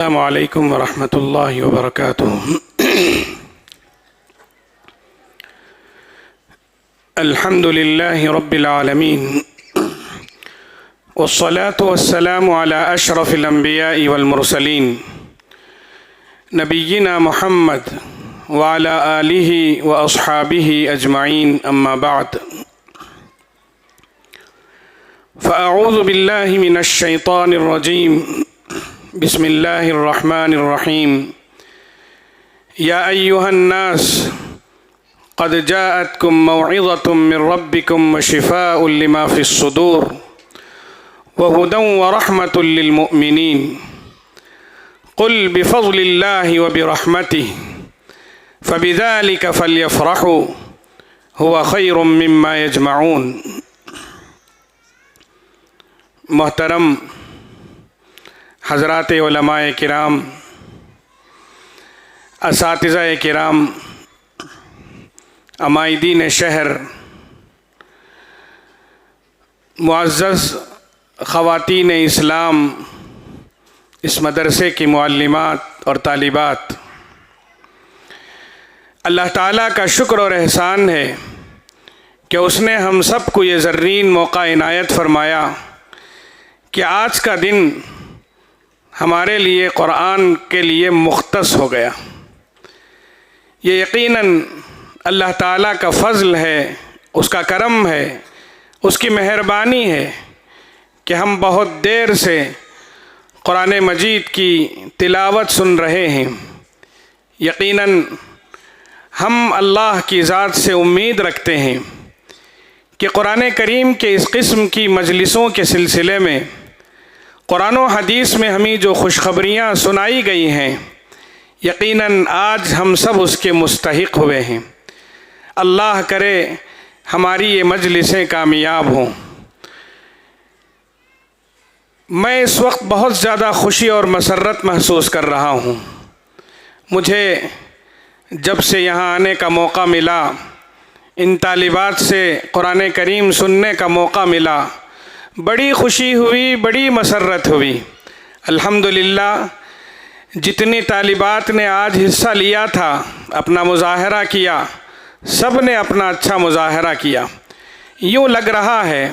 السلام علیکم ورحمۃ اللہ وبرکاتہ۔ الحمد للہ رب العالمین والصلاة والسلام علی اشرف الانبیاء والمرسلین نبینا محمد وعلی آلہ واصحابہ اجمعین، اما بعد فاعوذ باللہ من الشیطان الرجیم، بسم اللہ الرحمن الرحیم۔ یا ایہا الناس قد جاءتکم موعظۃ من ربکم وشفاء لما فی الصدور وہدی ورحمۃ للمؤمنین۔ قل بفضل اللہ وبرحمتہ فبذلک فلیفرحوا هو خیر مما یجمعون۔ محترم حضرات علماء کرام، اساتذہ کرام، عمائدین شہر، معزز خواتین اسلام، اس مدرسے کی معلمات اور طالبات، اللہ تعالیٰ کا شکر اور احسان ہے کہ اس نے ہم سب کو یہ زرین موقع عنایت فرمایا کہ آج کا دن ہمارے لیے قرآن کے لیے مختص ہو گیا۔ یہ یقیناً اللہ تعالیٰ کا فضل ہے، اس کا کرم ہے، اس کی مہربانی ہے کہ ہم بہت دیر سے قرآن مجید کی تلاوت سن رہے ہیں۔ یقیناً ہم اللہ کی ذات سے امید رکھتے ہیں کہ قرآن کریم کے اس قسم کی مجلسوں کے سلسلے میں قرآن و حدیث میں ہمیں جو خوشخبریاں سنائی گئی ہیں، یقیناً آج ہم سب اس کے مستحق ہوئے ہیں۔ اللہ کرے ہماری یہ مجلسیں کامیاب ہوں۔ میں اس وقت بہت زیادہ خوشی اور مسرت محسوس کر رہا ہوں۔ مجھے جب سے یہاں آنے کا موقع ملا، ان طالبات سے قرآن کریم سننے کا موقع ملا، بڑی خوشی ہوئی، بڑی مسرت ہوئی۔ الحمدللہ جتنی طالبات نے آج حصہ لیا تھا، اپنا مظاہرہ کیا، سب نے اپنا اچھا مظاہرہ کیا۔ یوں لگ رہا ہے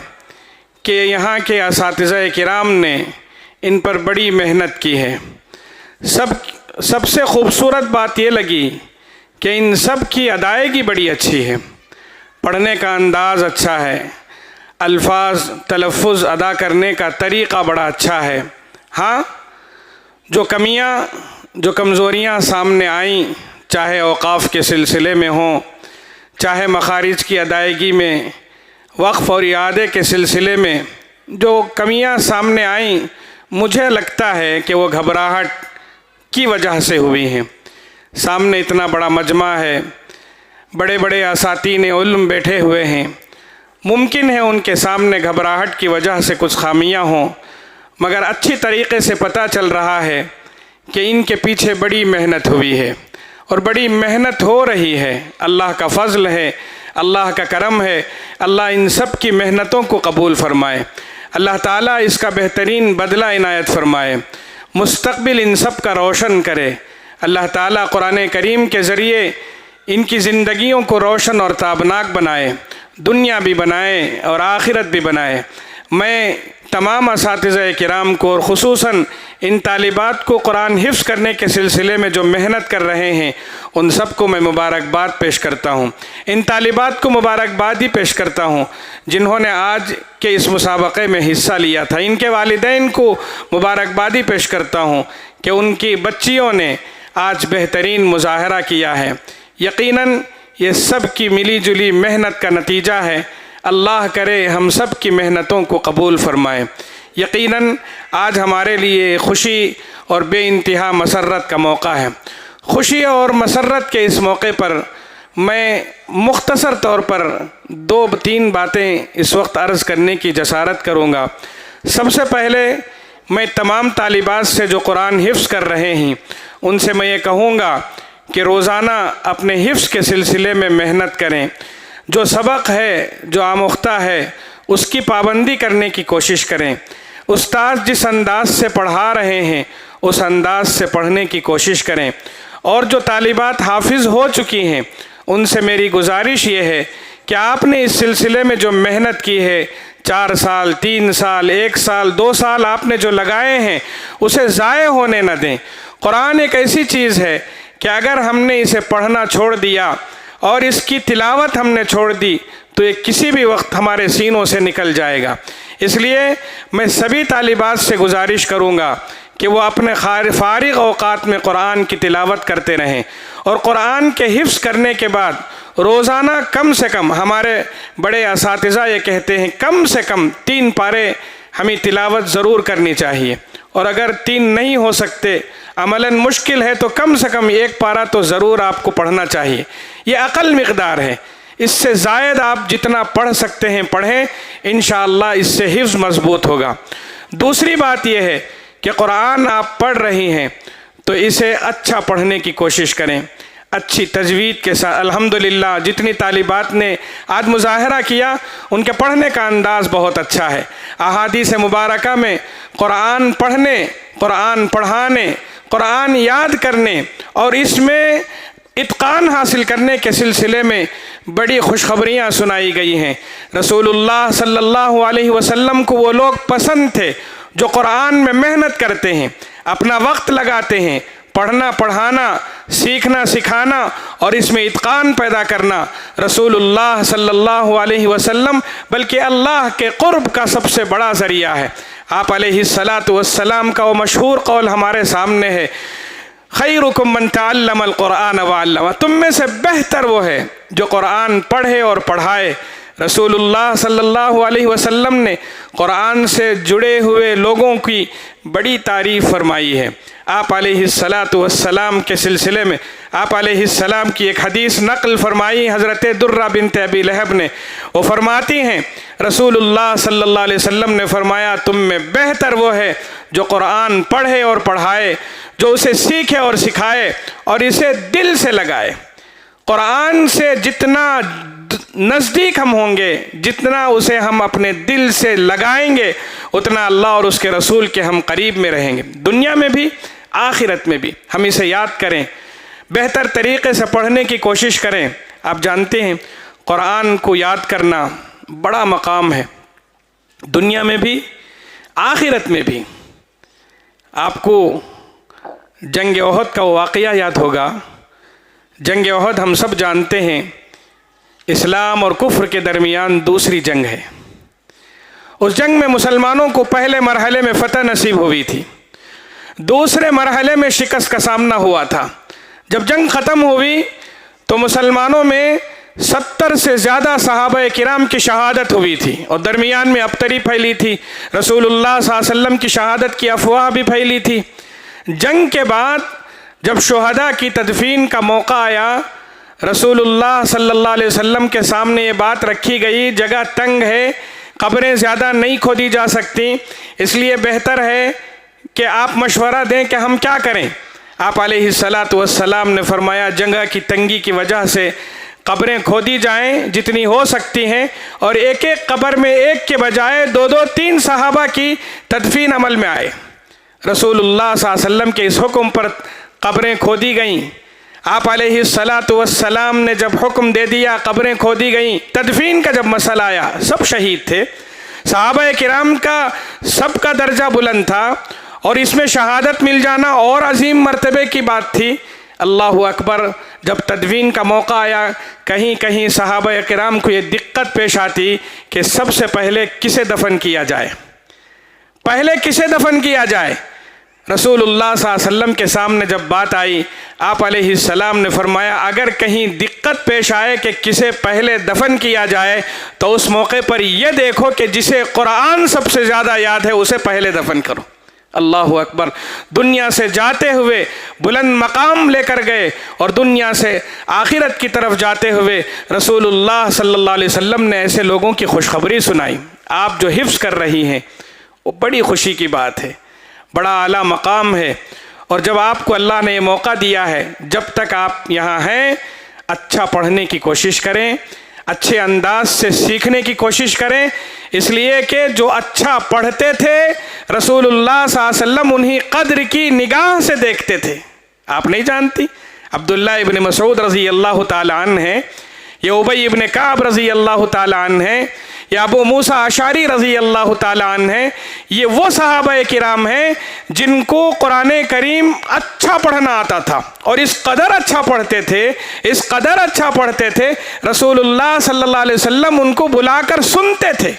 کہ یہاں کے اساتذہ کرام نے ان پر بڑی محنت کی ہے۔ سب سے خوبصورت بات یہ لگی کہ ان سب کی ادائیگی بڑی اچھی ہے، پڑھنے کا انداز اچھا ہے، الفاظ تلفظ ادا کرنے کا طریقہ بڑا اچھا ہے۔ ہاں، جو کمیاں، جو کمزوریاں سامنے آئیں، چاہے اوقاف کے سلسلے میں ہوں، چاہے مخارج کی ادائیگی میں، وقف اور اعادے کے سلسلے میں جو کمیاں سامنے آئیں، مجھے لگتا ہے کہ وہ گھبراہٹ کی وجہ سے ہوئی ہیں۔ سامنے اتنا بڑا مجمع ہے، بڑے بڑے اساتین علم بیٹھے ہوئے ہیں، ممکن ہے ان کے سامنے گھبراہٹ کی وجہ سے کچھ خامیاں ہوں، مگر اچھی طریقے سے پتہ چل رہا ہے کہ ان کے پیچھے بڑی محنت ہوئی ہے اور بڑی محنت ہو رہی ہے۔ اللہ کا فضل ہے، اللہ کا کرم ہے، اللہ ان سب کی محنتوں کو قبول فرمائے، اللہ تعالیٰ اس کا بہترین بدلہ عنایت فرمائے، مستقبل ان سب کا روشن کرے۔ اللہ تعالیٰ قرآن کریم کے ذریعے ان کی زندگیوں کو روشن اور تابناک بنائے، دنیا بھی بنائے اور آخرت بھی بنائے۔ میں تمام اساتذہ کرام کو اور خصوصاً ان طالبات کو قرآن حفظ کرنے کے سلسلے میں جو محنت کر رہے ہیں، ان سب کو میں مبارکباد پیش کرتا ہوں۔ ان طالبات کو مبارکباد ہی پیش کرتا ہوں جنہوں نے آج کے اس مسابقے میں حصہ لیا تھا۔ ان کے والدین کو مبارکبادی پیش کرتا ہوں کہ ان کی بچیوں نے آج بہترین مظاہرہ کیا ہے۔ یقیناً یہ سب کی ملی جلی محنت کا نتیجہ ہے۔ اللہ کرے ہم سب کی محنتوں کو قبول فرمائے۔ یقیناً آج ہمارے لیے خوشی اور بے انتہا مسرت کا موقع ہے۔ خوشی اور مسرت کے اس موقع پر میں مختصر طور پر 2-3 باتیں اس وقت عرض کرنے کی جسارت کروں گا۔ سب سے پہلے میں تمام طالبات سے جو قرآن حفظ کر رہے ہیں، ان سے میں یہ کہوں گا کہ روزانہ اپنے حفظ کے سلسلے میں محنت کریں۔ جو سبق ہے، جو آموختہ ہے، اس کی پابندی کرنے کی کوشش کریں۔ استاد جس انداز سے پڑھا رہے ہیں उस अंदाज से पढ़ने की कोशिश करें। और जो तालिबात हाफिज़ हो चुकी हैं उनसे मेरी गुजारिश ये है कि आपने इस सिलसिले में जो मेहनत की है, 4 साल, 3 साल, 1 साल, 2 साल आपने जो लगाए हैं, उसे ज़ाय होने न दें। कुरान एक ऐसी चीज़ है कि अगर हमने इसे पढ़ना छोड़ दिया और इसकी तिलावत हमने छोड़ दी तो ये किसी भी वक्त हमारे सीनों से निकल जाएगा। इसलिए मैं सभी तालिबात से गुजारिश करूँगा कि वो अपने फारिग औकात में कुरान की तिलावत करते रहें और कुरान के हिफ्ज़ करने के बाद रोज़ाना कम से कम, हमारे बड़े असातिज़ा ये कहते हैं, कम से कम 3 पारे हमें तिलावत ज़रूर करनी चाहिए। और अगर 3 नहीं हो सकते, अमलन मुश्किल है, तो कम से कम 1 पारा तो ज़रूर आपको पढ़ना चाहिए। ये अक़ल मिक़दार है। इससे ज़ायद आप जितना पढ़ सकते हैं पढ़ें, इंशाअल्लाह इससे हिफ्ज़ मज़बूत होगा। दूसरी बात यह है कि कुरान आप पढ़ रही हैं तो इसे अच्छा पढ़ने की कोशिश करें, अच्छी तजवीद के साथ। अल्हम्दुलिल्लाह जितनी तालिबात ने आज मुज़ाहरा किया उनके पढ़ने का अंदाज़ बहुत अच्छा है। अहादीस मुबारका में कुरान पढ़ने, कुरान पढ़ाने, कुरान याद करने और इसमें इत्क़ान हासिल करने के सिलसिले में बड़ी खुशखबरियाँ सुनाई गई हैं। रसूलुल्लाह सल्लल्लाहु अलैहि वसल्लम को वो लोग पसंद थे जो कुरान में मेहनत करते हैं, अपना वक्त लगाते हैं, पढ़ना पढ़ाना, सीखना सिखाना और इसमें इत्क़ान पैदा करना। रसूलुल्लाह सल्लल्लाहु अलैहि वसल्लम बल्कि अल्लाह के क़ुर्ब का सबसे बड़ा ज़रिया है। आप अलैहिस्सलातु वस्सलाम का वो मशहूर कौल हमारे सामने है, खैरुकुम मन तअल्लमल कुरान व अल्लम, तुम में से बेहतर वो है जो कुरान पढ़े और पढ़ाए। रसूलुल्लाह सल्लल्लाहु अलैहि वसल्लम ने कुरान से जुड़े हुए लोगों की बड़ी तारीफ़ फरमाई है। आप अलैहिस्सलातु वस्सलाम के सिलसिले में आप अलैहिस्सलाम की एक हदीस नक़ल फरमाई हज़रत दुर्रा बिन्त अबी लहब ने। वो फरमाती हैं रसूलुल्लाह सल्लल्लाहु अलैहि वसल्लम ने फरमाया, तुम में बेहतर वो है जो कुरान पढ़े और पढ़ाए, जो उसे सीखे और सिखाए और इसे दिल से लगाए। कुरान से जितना नज़दीक हम होंगे, जितना उसे हम अपने दिल से लगाएंगे, उतना अल्लाह और उसके रसूल के हम करीब में रहेंगे, दुनिया में भी आखिरत में भी। हम इसे याद करें, बेहतर तरीक़े से पढ़ने की कोशिश करें। आप जानते हैं कुरान को याद करना बड़ा मकाम है, दुनिया में भी आखिरत में भी। आपको जंग ओहद का वाक़या याद होगा। जंग ओहद हम सब जानते हैं इस्लाम और कुफ्र के दरमियान दूसरी जंग है। उस जंग में मुसलमानों को पहले मरहले में फ़तह नसीब हुई थी, दूसरे मरहले में शिकस्त का सामना हुआ था। जब जंग ख़त्म हुई तो मुसलमानों में 70 से ज़्यादा सहाबा किराम की शहादत हुई थी और दरमियान में अबतरी फैली थी। रसूलुल्लाह सल्लल्लाहु अलैहि वसल्लम की शहादत की अफवाह भी फैली थी। जंग के बाद जब शुहदा की तदफीन का मौका आया, रसूलुल्लाह सल्लल्लाहु अलैहि वसल्लम के सामने ये बात रखी गई, जगह तंग है, कब्रें ज़्यादा नहीं खोदी जा सकती, इसलिए बेहतर है कि आप मशवरा दें कि हम क्या करें। आप अलैहिस्सलातु वस्सलाम ने फरमाया, जगह की तंगी की वजह से कब्रें खोदी जाएं जितनी हो सकती हैं और एक एक कब्र में एक के बजाय 2-2, 3 सहाबा की तदफीन अमल में आए। रसूलुल्लाह सल्लल्लाहु अलैहि वसल्लम के इस हुक्म पर कब्रें खोदी गईं। आप अलैहिस्सलातु वस्सलाम ने जब हुक्म दे दिया, कब्रें खोदी गईं। तदफीन का जब मसला आया, सब शहीद थे, सहाबा किराम का सबका दर्जा बुलंद था और इसमें शहादत मिल जाना और अजीम मर्तबे की बात थी। अल्लाहु अकबर, जब तदफीन का मौका आया, कहीं कहीं सहाबा किराम को ये दिक्कत पेश आती कि सबसे पहले किसे दफन किया जाए, पहले किसे दफन किया जाए। रसूलुल्लाह सल्लल्लाहु अलैहि वसल्लम के सामने जब बात आई, आप अलैहिस्सलाम ने फरमाया, अगर कहीं दिक्कत पेश आए कि किसे पहले दफन किया जाए तो उस मौके पर यह देखो कि जिसे कुरान सबसे ज़्यादा याद है उसे पहले दफन करो। अल्लाहु अकबर। दुनिया से जाते हुए बुलंद मकाम लेकर गए और दुनिया से आखिरत की तरफ जाते हुए रसूलुल्लाह सल्लल्लाहु अलैहि वसल्लम ने ऐसे लोगों की खुशखबरी सुनाई। आप जो हिफ्ज़ कर रही हैं वो बड़ी खुशी की बात है, बड़ा आला मकाम है। और जब आपको अल्लाह ने ये मौका दिया है, जब तक आप यहाँ हैं, अच्छा पढ़ने की कोशिश करें, अच्छे अंदाज से सीखने की कोशिश करें, इसलिए कि जो अच्छा पढ़ते थे रसूलुल्लाह सल्लल्लाहु अलैहि वसल्लम उन्हीं कद्र की निगाह से देखते थे। आप नहीं जानती, अब्दुल्ला इब्न मसूद रज़ी अल्लाह ताला अन्हु हैं, ये उबई इब्न काब रज़ी अल्लाह ताला अन्हु हैं, या अबू मूसा अशारी रज़ी अल्लाह ताला अन्हु हैं, ये वो सहाबा किराम हैं जिनको कुरान करीम अच्छा पढ़ना आता था, और इस कदर अच्छा पढ़ते थे, इस कदर अच्छा पढ़ते थे, रसूलुल्लाह सल्लल्लाहु अलैहि वसल्लम उनको बुलाकर सुनते थे।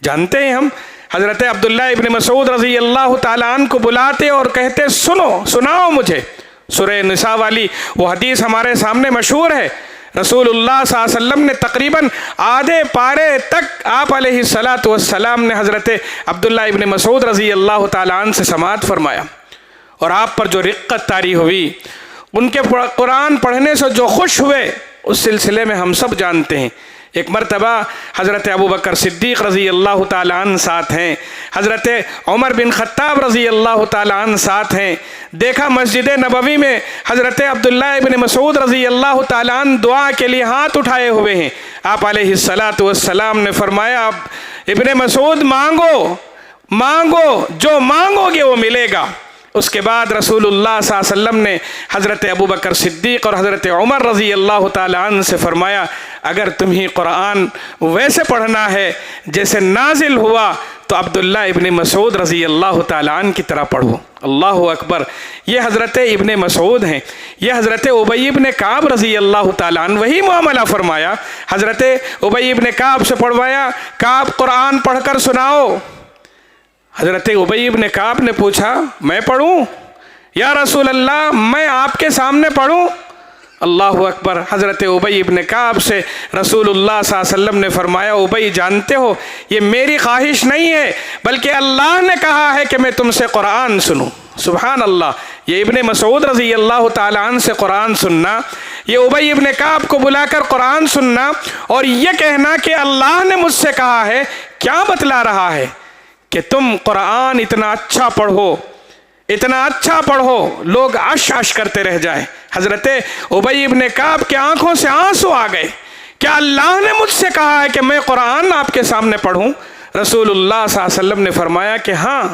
जानते हैं हम, हज़रत अब्दुल्ला इब्न मसूद रज़ी अल्लाह ताला अन्हु को बुलाते और कहते सुनो, सुनाओ मुझे। सूरह निसा वाली वो हदीस हमारे सामने मशहूर है। रसूलुल्लाह सल्लल्लाहु अलैहि वसल्लम ने तकरीबन आधे पारे तक आप अलैहिस्सलातु वस्सलाम ने हज़रत अब्दुल्ला इब्न मसूद रज़ी अल्लाह ताला अन्हु से समाअत फरमाया, और आप पर जो रिक्कत तारी हुई, उनके कुरान पढ़ने से जो खुश हुए, उस सिलसिले में हम सब जानते हैं। एक मरतबा हज़रत अबू बकर सिद्दीक़ रज़ी अल्लाह ताला अन्हु साथ हैं, हज़रत उमर बिन ख़त्ताब रज़ी अल्लाह ताला अन्हु साथ हैं। देखा मस्जिद नबवी में हज़रत अब्दुल्ला इब्न मसूद रज़ी अल्लाह ताला अन्हु दुआ के लिए हाथ उठाए हुए हैं। आप अलैहिस्सलातु वस्सलाम ने फरमाया, इब्न मसूद मांगो, मांगो, जो मांगोगे वो मिलेगा। उसके बाद रसूलुल्लाह सल्लल्लाहु अलैहि वसल्लम ने हज़रत अबू बकर सिद्दीक़ और हज़रत उमर रज़ी अल्लाह ताला अन्हु से फरमाया, अगर तुम्हें कुरान वैसे पढ़ना है जैसे नाजिल हुआ, तो अब्दुल्ला इब्न मसूद रज़ी अल्लाह ताला अन्हु की तरह पढ़ो। अल्लाहु अकबर। ये हज़रत इब्न मसूद हैं, ये हज़रत उबई इब्न काब रज़ी अल्लाह ताला अन्हु, वही मामला फरमाया। हज़रत उबई इब्न काब से पढ़वाया, काब कुरान पढ़कर सुनाओ। हज़रत उबई इब्न काब ने पूछा, मैं पढ़ूँ या रसूल अल्लाह, मैं आपके सामने पढ़ूँ? अल्लाहु अकबर। हज़रत उबई इब्न काब से रसूलुल्लाह सल्लल्लाहु अलैहि वसल्लम ने फरमाया, उबई जानते हो ये मेरी ख्वाहिश नहीं है, बल्कि अल्लाह ने कहा है कि मैं तुमसे कुरान सुनूँ। सुभान अल्लाह। ये इब्न मसूद रज़ी अल्लाह ताला अन्हु से कुरान सुनना, ये उबई इब्न काब को बुलाकर कुरान सुनना, और ये कहना कि अल्लाह ने मुझसे कहा है, क्या बतला रहा है कि तुम कुरान इतना अच्छा पढ़ो, इतना अच्छा पढ़ो, लोग अश अश करते रह जाए। हज़रत उबई इब्न काब के आंखों से आंसू आ गए, क्या अल्लाह ने मुझसे कहा है कि मैं कुरान आपके सामने पढ़ूं? रसूलुल्लाह सल्लल्लाहु अलैहि वसल्लम ने फरमाया कि हाँ।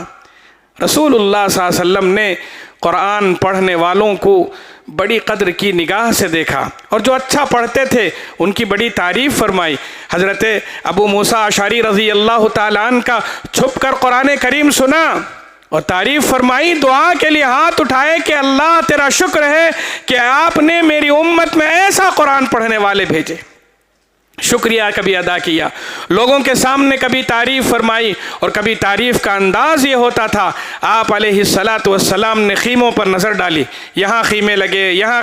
रसूलुल्लाह सल्लल्लाहु अलैहि वसल्लम ने कुरान पढ़ने वालों को बड़ी कद्र की निगाह से देखा, और जो अच्छा पढ़ते थे उनकी बड़ी तारीफ़ फरमाई। हज़रत अबू मूसा अशारी रज़ी अल्लाह ताला अन्हु का छुप कर कुरान करीम सुना और तारीफ़ फरमाई, दुआ के लिए हाथ उठाए कि अल्लाह तेरा शुक्र है कि आपने मेरी उम्मत में ऐसा कुरान पढ़ने वाले भेजे। शुक्रिया कभी अदा किया, लोगों के सामने कभी तारीफ़ फरमाई, और कभी तारीफ़ का अंदाज़ ये होता था, आप अलैहिस्सलातु वस्सलाम ने खीमों पर नज़र डाली, यहाँ खीमे लगे, यहाँ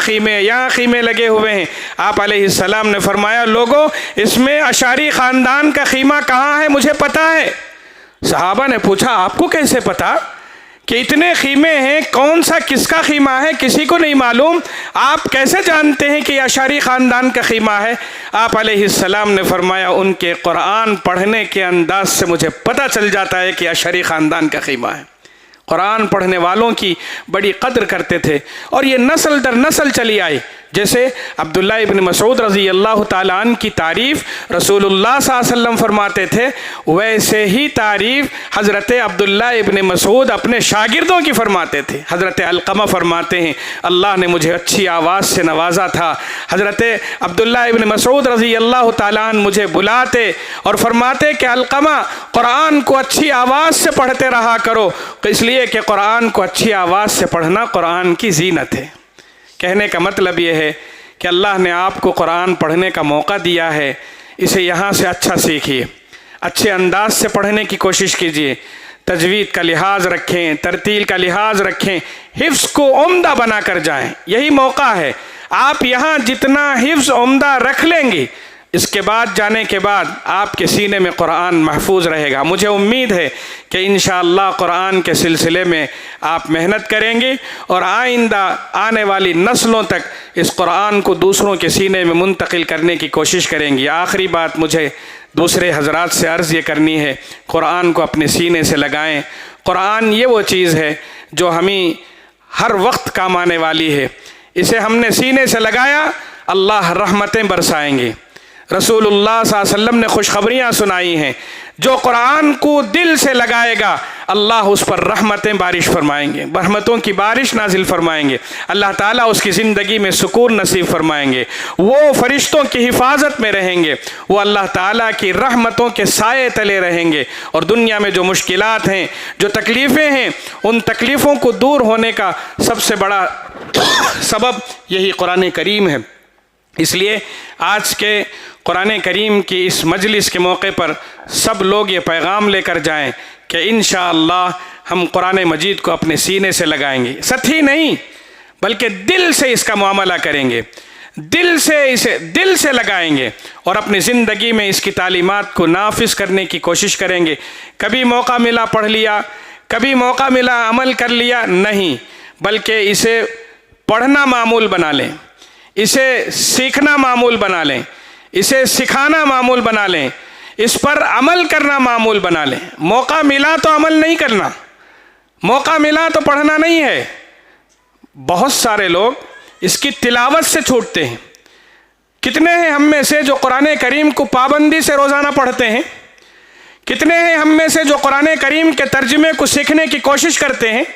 खीमे लगे हुए हैं। आप अलैहिस्सलाम ने फरमाया, लोगों इसमें अशारी ख़ानदान का खीमा कहाँ है, मुझे पता है। सहाबा ने पूछा, आपको कैसे पता कि इतने खीमे हैं, कौन सा किसका खीमा है, किसी को नहीं मालूम, आप कैसे जानते हैं कि अशारी ख़ानदान का खीमा है? आप अलैहिस्सलाम ने फरमाया, उनके कुरान पढ़ने के अंदाज से मुझे पता चल जाता है कि अशारी ख़ानदान का खीमा है। कुरान पढ़ने वालों की बड़ी कद्र करते थे, और ये नस्ल दर नस्ल चली आई। जैसे अब्दुल्ला इब्न मसूद रज़ी अल्लाह ताला अन्हु की तारीफ़ रसूलुल्लाह सल्लल्लाहु अलैहि वसल्लम फरमाते थे, वैसे ही तारीफ़ हज़रत अब्दुल्ला इब्न मसूद अपने शागिर्दों की फरमाते थे। हज़रत अलक़मा फरमाते हैं, अल्लाह ने मुझे अच्छी आवाज़ से नवाजा था। हज़रत अब्दुल्ला इब्न मसूद रज़ी अल्लाह ताला अन्हु मुझे बुलाते और फरमाते कि अलक़मा कुरान को अच्छी आवाज़ से पढ़ते रहा करो, इसलिए कि कुरान को अच्छी आवाज़ से पढ़ना कुरान की ज़ीनत है। कहने का मतलब ये है कि अल्लाह ने आपको कुरान पढ़ने का मौका दिया है, इसे यहाँ से अच्छा सीखिए, अच्छे अंदाज से पढ़ने की कोशिश कीजिए, तजवीद का लिहाज रखें, तरतील का लिहाज रखें, हिफ्ज़ को उम्दा बना कर जाएँ। यही मौका है। आप यहाँ जितना हिफ्ज़ उम्दा रख लेंगे, इसके बाद जाने के बाद आपके सीने में कुरान महफूज रहेगा। मुझे उम्मीद है कि इंशाअल्लाह कुरान के सिलसिले में आप मेहनत करेंगे और आइंदा आने वाली नस्लों तक इस कुरान को दूसरों के सीने में मुंतकिल करने की कोशिश करेंगी। आखिरी बात मुझे दूसरे हजरात से अर्ज़ ये करनी है, कुरान को अपने सीने से लगाएं। कुरान ये वो चीज़ है जो हमें हर वक्त काम आने वाली है। इसे हमने सीने से लगाया, अल्लाह रहमतें बरसाएंगे। रसूलुल्लाह सल्लल्लाहु अलैहि वसल्लम ने खुशखबरियाँ सुनाई हैं, जो कुरान को दिल से लगाएगा अल्लाह उस पर रहमतें बारिश फरमाएंगे, रहमतों की बारिश नाजिल फरमाएंगे, अल्लाह ताला उसकी ज़िंदगी में सुकून नसीब फरमाएंगे, वो फरिश्तों की हिफाजत में रहेंगे, वो अल्लाह ताला की रहमतों के साए तले रहेंगे, और दुनिया में जो मुश्किलात हैं, जो तकलीफ़ें हैं, उन तकलीफ़ों को दूर होने का सबसे बड़ा सबब यही कुरान करीम है। इसलिए आज के कुरान करीम की इस मजलिस के मौके पर सब लोग ये पैगाम लेकर जाएं कि इंशाअल्लाह हम कुरान मजीद को अपने सीने से लगाएंगे, सतही नहीं बल्कि दिल से इसका मुआमला करेंगे, दिल से इसे दिल से लगाएंगे और अपनी ज़िंदगी में इसकी तालीमात को नाफिज करने की कोशिश करेंगे। कभी मौका मिला पढ़ लिया, कभी मौका मिला अमल कर लिया, नहीं, बल्कि इसे पढ़ना मामूल बना लें, इसे सीखना मामूल बना लें, इसे सिखाना मामूल बना लें, इस पर अमल करना मामूल बना लें। मौका मिला तो अमल नहीं करना, मौका मिला तो पढ़ना नहीं है। बहुत सारे लोग इसकी तिलावत से छूटते हैं। कितने हैं हम में से जो कुरान करीम को पाबंदी से रोज़ाना पढ़ते हैं? कितने हैं हम में से जो कुरान करीम के तर्जुमे को सीखने की कोशिश करते हैं?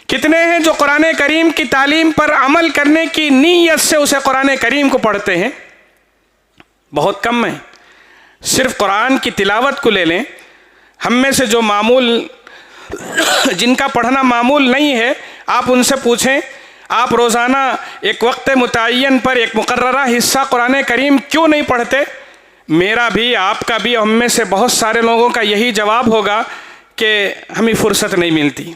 कितने हैं जो कुरान करीम की तालीम पर अमल करने की नीयत से उसे कुरान करीम को पढ़ते हैं? बहुत कम है। सिर्फ कुरान की तिलावत को ले लें, हम में से जो मामूल जिनका पढ़ना मामूल नहीं है, आप उनसे पूछें आप रोज़ाना एक वक्त मुतय्यन पर एक मुकर्ररा हिस्सा कुरान करीम क्यों नहीं पढ़ते? मेरा भी, आपका भी, हम में से बहुत सारे लोगों का यही जवाब होगा कि हमें फुर्सत नहीं मिलती,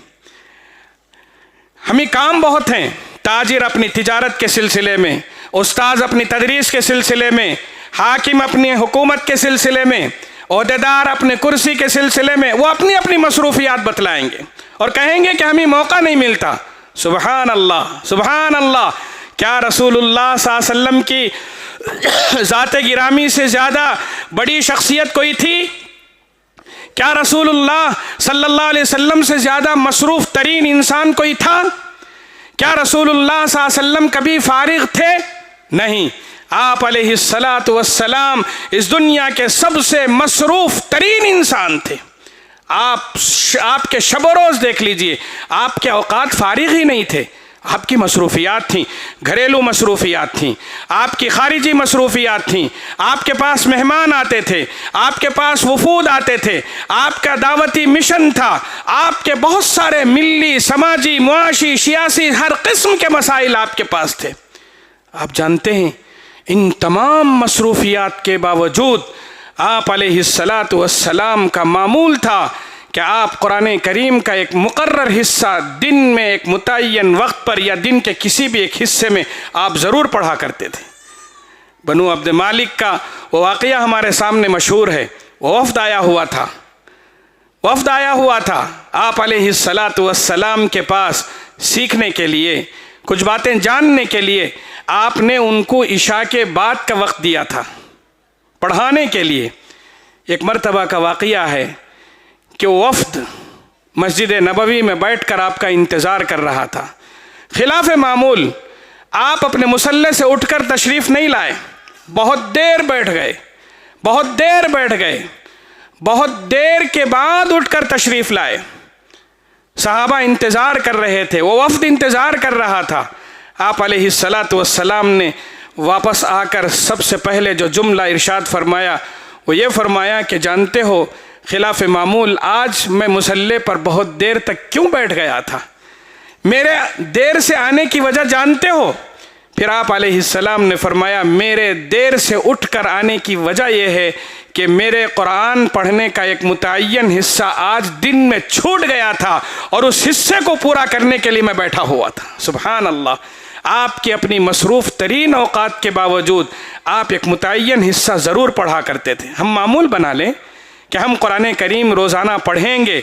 हमें काम बहुत हैं। ताजिर अपनी तिजारत के सिलसिले में, उस्ताद अपनी तदरीस के सिलसिले में, हाकिम अपनी हुकूमत के सिलसिले में, ओहदेदार अपने कुर्सी के सिलसिले में, वो अपनी अपनी मसरूफियात बतलाएंगे और कहेंगे कि हमें मौका नहीं मिलता। सुबहान अल्लाह, सुबहान अल्लाह। क्या रसूलुल्लाह सल्लल्लाहु अलैहि वसल्लम की ज़ात गिरामी से ज़्यादा बड़ी शख्सियत कोई थी? क्या रसूलुल्लाह सल्लल्लाहु अलैहि वसल्लम से ज़्यादा मसरूफ़ तरीन इंसान कोई था? क्या रसूलुल्लाह सल्लल्लाहु अलैहि वसल्लम कभी फारिग थे? नहीं, आप अलैहिस्सलातु वस्सलाम इस दुनिया के सबसे मसरूफ़ तरीन इंसान थे। आपके शब रोज़ देख लीजिए, आपके औकात फारिग ही नहीं थे, आपकी मसरूफियात थीं, घरेलू मसरूफियात थीं, आपकी खारिजी मसरूफियात थीं, आपके पास मेहमान आते थे, आपके पास वफूद आते थे, आपका दावती मिशन था, आपके बहुत सारे मिली, समाजी, मुआशी, सियासी हर किस्म के मसाइल आपके पास थे। आप जानते हैं इन तमाम मसरूफियात के बावजूद आप अलैहिस्सलातु वस्सलाम का मामूल था कि आप कुरान करीम का एक मुकर्रर हिस्सा दिन में एक मुतय्यन वक्त पर या दिन के किसी भी एक हिस्से में आप ज़रूर पढ़ा करते थे। बनु अब्द मालिक का वो वाक़या हमारे सामने मशहूर है। वो वफ़द आया हुआ था, वफ़द आया हुआ था आप अलैहिस्सलातु वस्सलाम के पास सीखने के लिए, कुछ बातें जानने के लिए। आपने उनको इशा के बाद का वक्त दिया था पढ़ाने के लिए। एक मरतबा का वाक़या है कि वो वफ़द मस्जिद नबवी में बैठकर आपका इंतज़ार कर रहा था। खिलाफ मामूल आप अपने मुसल्ले से उठकर तशरीफ़ नहीं लाए, बहुत देर बैठ गए, बहुत देर बैठ गए, बहुत देर के बाद उठकर तशरीफ़ लाए। सहाबा इंतज़ार कर रहे थे, वो वफ़द इंतज़ार कर रहा था। आप अलैहिस्सलातु वस्सलाम ने वापस आकर सबसे पहले जो जुमला इरशाद फरमाया वो ये फरमाया कि जानते हो खिलाफ मामूल आज मैं मुसल्ले पर बहुत देर तक क्यों बैठ गया था? मेरे देर से आने की वजह जानते हो? फिर आप अलैहिस्सलाम ने फरमाया मेरे देर से उठकर आने की वजह यह है कि मेरे कुरान पढ़ने का एक मुतय्यन हिस्सा आज दिन में छूट गया था और उस हिस्से को पूरा करने के लिए मैं बैठा हुआ था। सुभान अल्लाह। आपकी अपनी मसरूफ़ तरीन औकात के बावजूद आप एक मुतय्यन हिस्सा ज़रूर पढ़ा करते थे। हम मामूल बना लें कि हम कुरान करीम रोज़ाना पढ़ेंगे।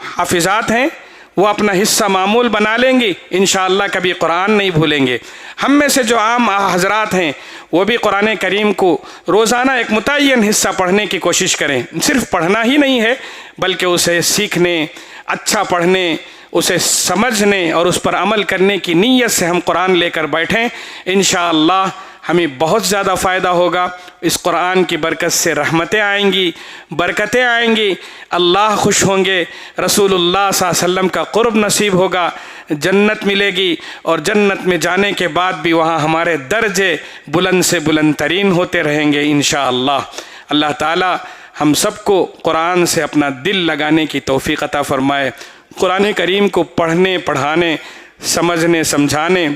हाफिज़ात हैं वो अपना हिस्सा मामूल बना लेंगी, इंशाअल्लाह कभी कुरान नहीं भूलेंगे। हम में से जो आम हज़रात हैं वो भी कुरान करीम को रोज़ाना एक मुतय्यन हिस्सा पढ़ने की कोशिश करें। सिर्फ़ पढ़ना ही नहीं है बल्कि उसे सीखने, अच्छा पढ़ने, उसे समझने और उस पर अमल करने की नीयत से हम कुरान लेकर बैठें। इंशाअल्लाह ہمیں بہت زیادہ فائدہ ہوگا۔ اس قرآن کی برکت سے رحمتیں آئیں گی، برکتیں آئیں گی، اللہ خوش ہوں گے، رسول اللہ صلی اللہ علیہ وسلم کا قرب نصیب ہوگا، جنت ملے گی، اور جنت میں جانے کے بعد بھی وہاں ہمارے درجے بلند سے بلند ترین ہوتے رہیں گے انشاءاللہ۔ اللہ تعالی ہم سب کو قرآن سے اپنا دل لگانے کی توفیق عطا فرمائے، قرآن کریم کو پڑھنے، پڑھانے، سمجھنے، سمجھانے،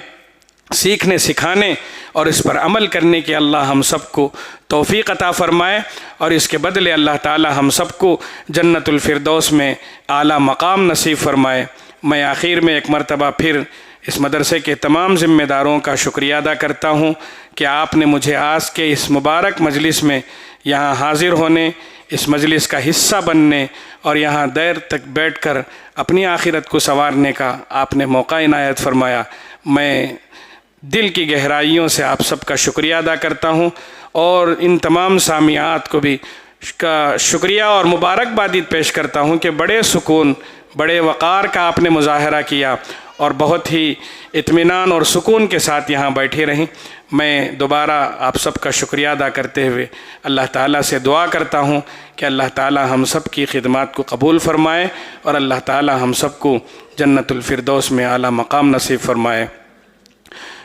سیکھنے، سکھانے اور اس پر عمل کرنے کی اللہ ہم سب کو توفیق عطا فرمائے، اور اس کے بدلے اللہ تعالی ہم سب کو جنت الفردوس میں اعلیٰ مقام نصیب فرمائے۔ میں آخر میں ایک مرتبہ پھر اس مدرسے کے تمام ذمہ داروں کا شکریہ ادا کرتا ہوں کہ آپ نے مجھے آج کے اس مبارک مجلس میں یہاں حاضر ہونے، اس مجلس کا حصہ بننے اور یہاں دیر تک بیٹھ کر اپنی آخرت کو سنوارنے کا آپ نے موقع عنایت فرمایا۔ میں دل کی گہرائیوں سے آپ سب کا شکریہ ادا کرتا ہوں، اور ان تمام سامعات کو بھی کا شکریہ اور مبارکبادی پیش کرتا ہوں کہ بڑے سکون، بڑے وقار کا آپ نے مظاہرہ کیا اور بہت ہی اطمینان اور سکون کے ساتھ یہاں بیٹھے رہیں۔ میں دوبارہ آپ سب کا شکریہ ادا کرتے ہوئے اللہ تعالیٰ سے دعا کرتا ہوں کہ اللہ تعالیٰ ہم سب کی خدمات کو قبول فرمائے، اور اللہ تعالیٰ ہم سب کو جنت الفردوس میں اعلیٰ مقام نصیب فرمائے۔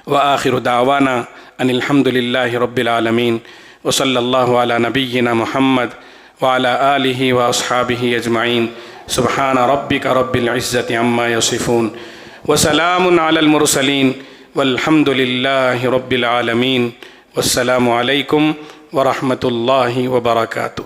وآخر دعوانا ان الحمد للہ رب العالمین، وصلی اللہ علی نبینا محمد وعلی آلہ واصحابہ اجمعین۔ سبحان ربک رب العزت عما یصفون، وسلام علی المرسلین، والحمد للہ رب العالمین۔ والسلام علیکم ورحمۃ اللہ وبرکاتہ۔